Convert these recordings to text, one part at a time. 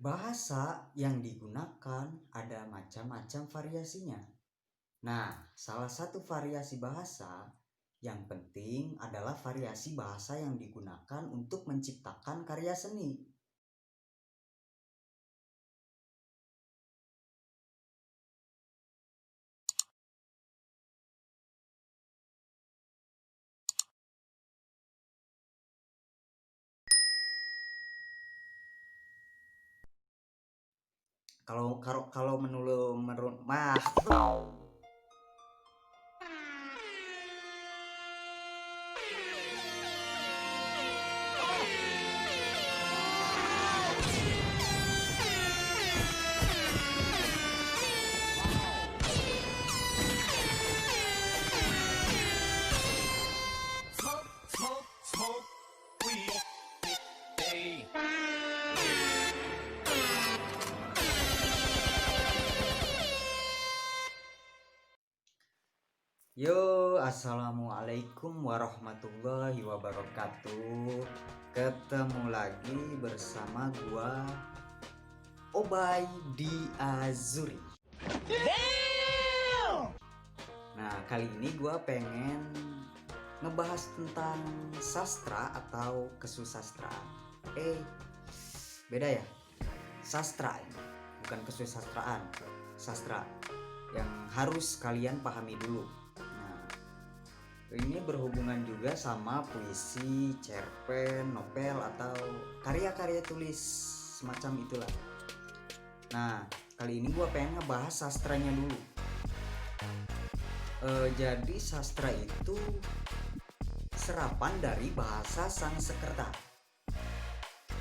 Bahasa yang digunakan ada macam-macam variasinya. Nah, salah satu variasi bahasa yang penting adalah variasi bahasa yang digunakan untuk menciptakan karya seni. Kalau menurut Smoke, weed, hey. Yo, assalamualaikum warahmatullahi wabarakatuh. Ketemu lagi bersama gua Obay di Azuri. Nah, kali ini gua pengen ngebahas tentang sastra atau kesusastraan. Beda ya? Sastra ini, bukan kesusastraan. Sastra yang harus kalian pahami dulu. Nah, ini berhubungan juga sama puisi, cerpen, novel atau karya-karya tulis semacam itulah. Nah, kali ini gua pengen ngebahas sastranya dulu. Jadi sastra itu serapan dari bahasa Sanskerta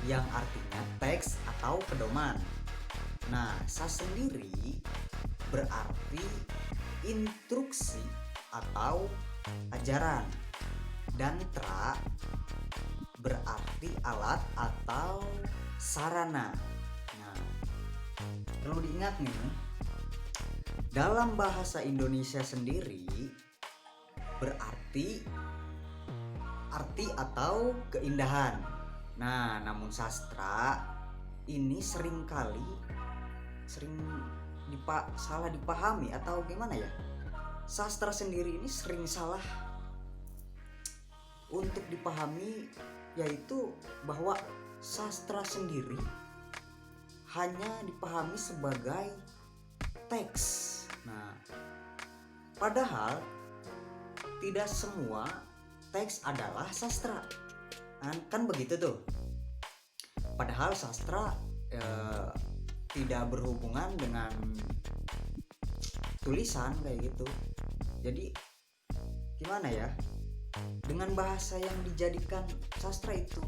yang artinya teks atau pedoman. Nah, sas sendiri berarti instruksi atau ajaran, dan tra berarti alat atau sarana. Nah, perlu diingat nih, dalam bahasa Indonesia sendiri berarti arti atau keindahan. Nah, namun sastra ini sering salah dipahami atau gimana ya? Sastra sendiri ini sering salah untuk dipahami, yaitu bahwa sastra sendiri hanya dipahami sebagai teks. Nah, padahal tidak semua teks adalah sastra. Kan begitu tuh. Padahal sastra tidak berhubungan dengan tulisan kayak gitu. Jadi gimana ya? Dengan bahasa yang dijadikan sastra itu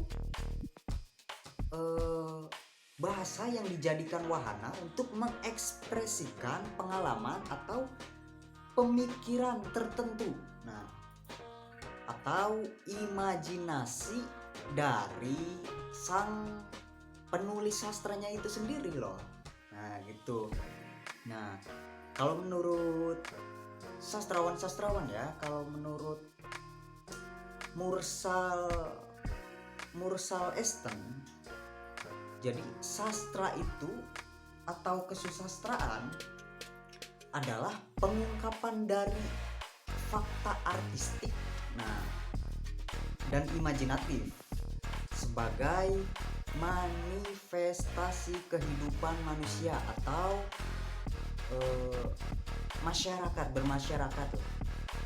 bahasa yang dijadikan wahana untuk mengekspresikan pengalaman atau pemikiran tertentu. Nah, atau imajinasi dari sang penulis sastranya itu sendiri loh. Nah, gitu. Nah, kalau menurut sastrawan ya, kalau menurut Mursal Esten, jadi sastra itu atau kesusastraan adalah pengungkapan dari fakta artistik, dan imajinatif sebagai manifestasi kehidupan manusia atau bermasyarakat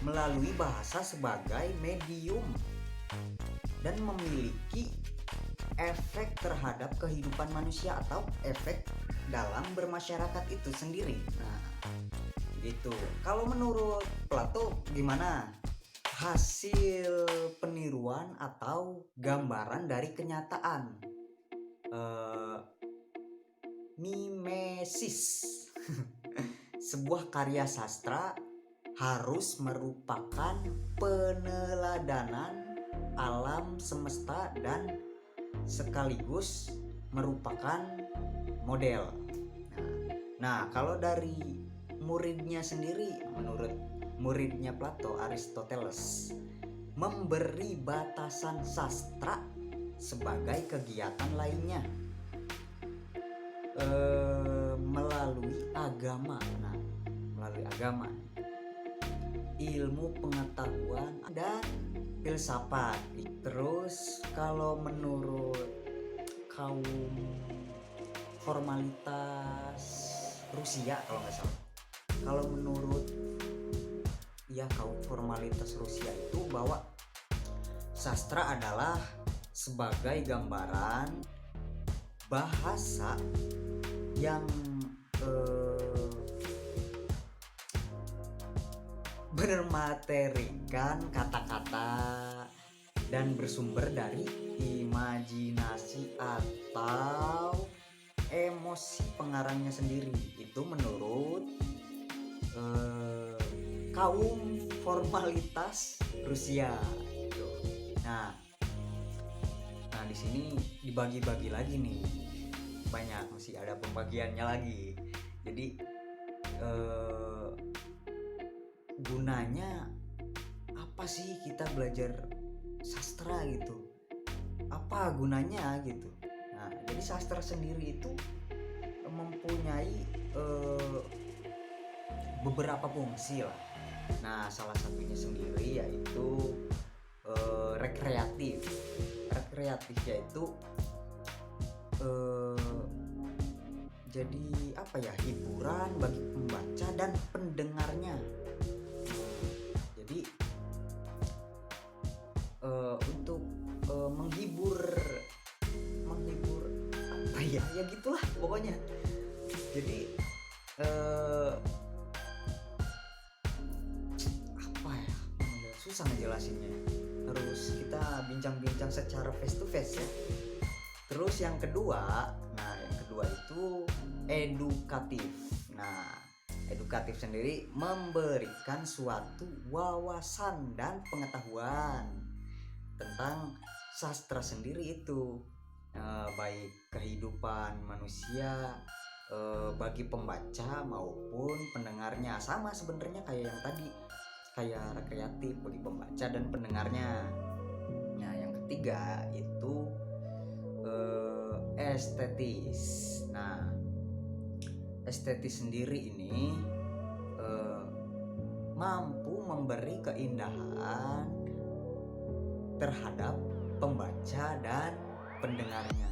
melalui bahasa sebagai medium dan memiliki efek terhadap kehidupan manusia atau efek dalam bermasyarakat itu sendiri. Nah, gitu. Kalau menurut Plato gimana? Hasil peniruan atau gambaran dari kenyataan. Mimesis. Sebuah karya sastra harus merupakan peneladanan alam semesta dan sekaligus merupakan model. Nah, kalau dari muridnya sendiri, menurut muridnya Plato, Aristoteles, memberi batasan sastra sebagai kegiatan lainnya. melalui agama. Nah, melalui agama, ilmu pengetahuan dan filsafat. Terus kalau menurut kaum formalitas Rusia kalau nggak salah, kalau menurut ya kaum formalitas Rusia itu bahwa sastra adalah sebagai gambaran bahasa yang bermaterikan kata-kata dan bersumber dari imajinasi atau emosi pengarangnya sendiri. Itu menurut kaum formalitas Rusia gitu. Nah di sini dibagi-bagi lagi nih, banyak, masih ada pembagiannya lagi. Jadi gunanya apa sih kita belajar sastra gitu? Apa gunanya gitu? Nah, jadi sastra sendiri itu mempunyai beberapa fungsi lah. Nah, salah satunya sendiri yaitu rekreatif. Rekreatif yaitu jadi apa ya, hiburan bagi pembaca dan pendengarnya. Jadi untuk menghibur apa ya gitulah pokoknya. Jadi apa ya, susah ngejelasinnya, harus kita bincang-bincang secara face to face ya. Terus yang kedua itu edukatif. Nah, edukatif sendiri memberikan suatu wawasan dan pengetahuan tentang sastra sendiri itu, baik kehidupan manusia bagi pembaca maupun pendengarnya. Sama sebenarnya kayak yang tadi, kayak rekreatif bagi pembaca dan pendengarnya. Nah, yang ketiga itu estetis. Nah, estetis sendiri ini mampu memberi keindahan terhadap pembaca dan pendengarnya.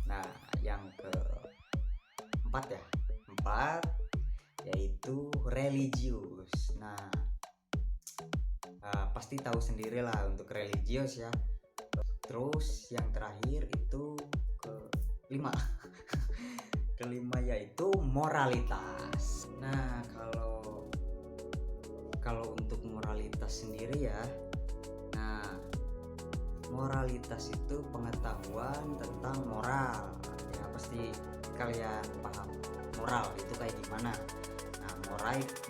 Nah, yang keempat yaitu religius. Nah, pasti tahu sendirilah untuk religius ya. Terus yang terakhir itu kelima yaitu moralitas. Nah, kalau untuk moralitas sendiri ya, nah moralitas itu pengetahuan tentang moral. Ya pasti kalian paham moral itu kayak gimana. Nah,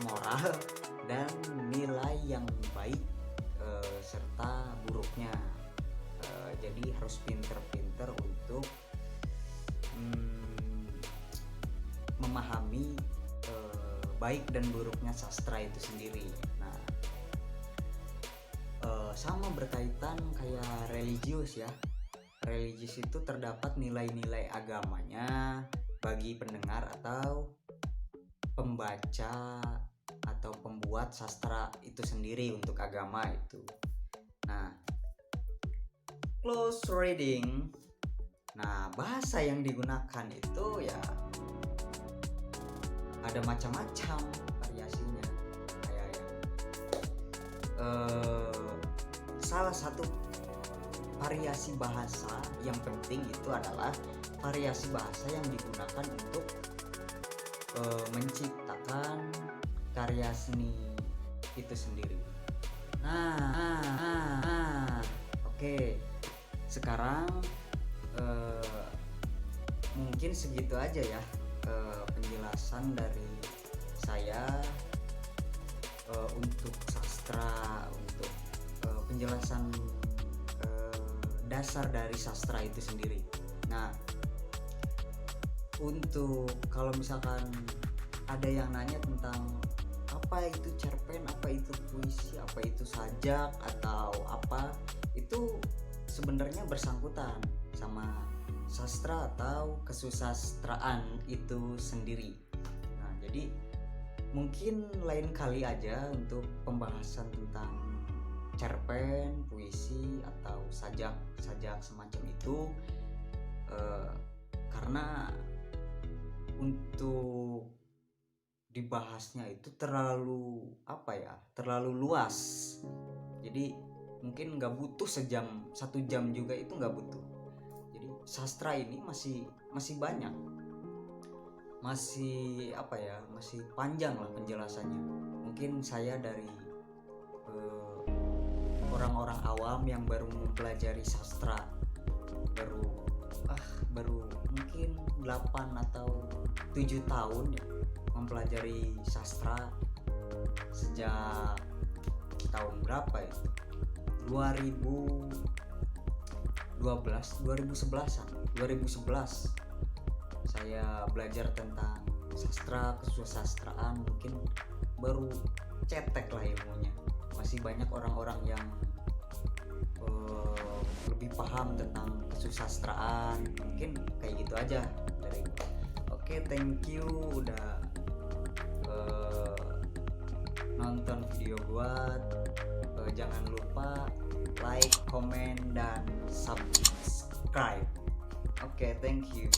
moral dan nilai yang baik serta buruknya. Jadi harus pinter-pinter untuk memahami baik dan buruknya sastra itu sendiri. Nah, sama berkaitan kayak religius ya. Religius itu terdapat nilai-nilai agamanya bagi pendengar atau pembaca atau pembuat sastra itu sendiri untuk agama itu. Nah, close reading. Nah, bahasa yang digunakan itu ya ada macam-macam variasinya. Kayak salah satu variasi bahasa yang penting itu adalah variasi bahasa yang digunakan untuk menciptakan karya seni itu sendiri. Oke. Sekarang mungkin segitu aja ya penjelasan dari saya untuk sastra, untuk penjelasan dasar dari sastra itu sendiri. Nah, untuk kalau misalkan ada yang nanya tentang apa itu cerpen, apa itu puisi, apa itu sajak atau apa, itu sebenarnya bersangkutan sama sastra atau kesusastraan itu sendiri. Nah, jadi mungkin lain kali aja untuk pembahasan tentang cerpen, puisi atau sajak semacam itu, karena untuk dibahasnya itu terlalu luas. Jadi mungkin nggak butuh 1 jam juga, itu nggak butuh. Jadi sastra ini masih banyak, masih panjang lah penjelasannya. Mungkin saya dari orang-orang awam yang baru mempelajari sastra, baru mungkin 8 atau 7 tahun ya mempelajari sastra sejak tahun berapa ya, 2011 saya belajar tentang sastra, kesusastraan. Mungkin baru cetek lah ilmunya. Masih banyak orang-orang yang lebih paham tentang kesusastraan. Mungkin kayak gitu aja dari gua. Oke, thank you udah nonton video gua. Jangan lupa like, comment, dan subscribe. Oke, thank you.